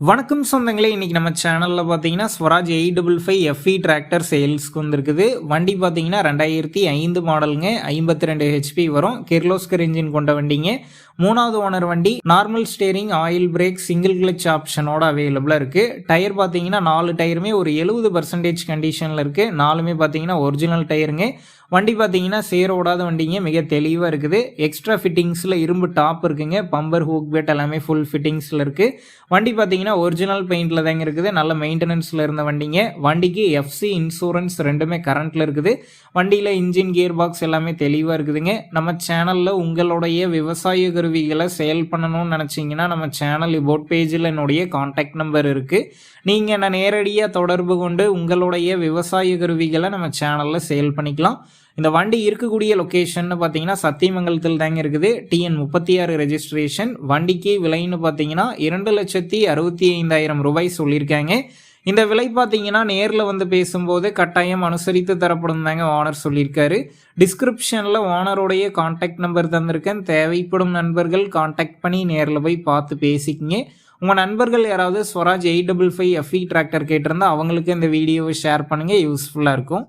வணக்கம் சொந்தங்களே, இன்னைக்கு நம்ம சேனலில் பார்த்தீங்கன்னா ஸ்வராஜ் 855 எஃப்இ டிராக்டர் சேல்ஸ்க்கு வந்திருக்குது. வண்டி பார்த்தீங்கன்னா 2005 மாடலுங்க, 52 ஹெச்பி வரும். கிர்லோஸ்கர் இன்ஜின் கொண்ட வண்டிங்க. மூணாவது ஓனர் வண்டி. Normal steering, oil brake, single clutch ஆப்ஷனோட அவைலபிளாக இருக்குது. டயர் பார்த்தீங்கன்னா 4 டயருமே ஒரு 70% கண்டிஷனில் இருக்குது. 4மே பார்த்தீங்கன்னா ஒரிஜினல் டயருங்க. வண்டி பார்த்தீங்கன்னா சேரோடாத வண்டிங்க, மிக தெளிவாக இருக்குது. எக்ஸ்ட்ரா ஃபிட்டிங்ஸில் இரும்பு டாப் இருக்குங்க. பம்பர், ஹூக் பேட் எல்லாமே ஃபுல் ஃபிட்டிங்ஸில் இருக்குது. வண்டி பார்த்தீங்கன்னா ஒரிஜினல் பெயிண்டில் தாங்க இருக்குது. நல்ல மெயின்டெனன்ஸில் இருந்த வண்டிங்க. வண்டிக்கு எஃப்சி இன்சூரன்ஸ் ரெண்டுமே கரண்ட்டில் இருக்குது. வண்டியில் இன்ஜின், கியர் பாக்ஸ் எல்லாமே தெளிவாக இருக்குதுங்க. நம்ம சேனலில் உங்களுடைய விவசாய கருவிகளை சேல் பண்ணணும்னு நினச்சிங்கன்னா நம்ம சேனல் இபோட் பேஜில் என்னுடைய கான்டாக்ட் நம்பர் இருக்குது. நீங்கள் என்ன நேரடியாக தொடர்பு கொண்டு உங்களுடைய விவசாய கருவிகளை நம்ம சேனலில் சேல் பண்ணிக்கலாம். இந்த வண்டி இருக்கக்கூடிய லொக்கேஷன் பார்த்தீங்கன்னா சத்தியமங்கலத்தில் தாங்க இருக்குது. TN36 registration. வண்டிக்கு விலைன்னு பார்த்தீங்கன்னா 2,65,000 ரூபாய் சொல்லியிருக்காங்க. இந்த விலை பார்த்தீங்கன்னா நேரில் வந்து பேசும்போது கட்டாயம் அனுசரித்து தரப்படும் தாங்க ஓனர் சொல்லியிருக்காரு. டிஸ்கிரிப்ஷனில் ஓனருடைய கான்டாக்ட் நம்பர் தந்திருக்கேன். தேவைப்படும் நண்பர்கள் கான்டாக்ட் பண்ணி நேரில் போய் பார்த்து பேசிக்கிங்க. உங்கள் நண்பர்கள் யாராவது ஸ்வராஜ் 855 எஃப்இ டிராக்டர் கேட்டிருந்தா அவங்களுக்கு இந்த வீடியோவை ஷேர் பண்ணுங்கள், யூஸ்ஃபுல்லாக இருக்கும்.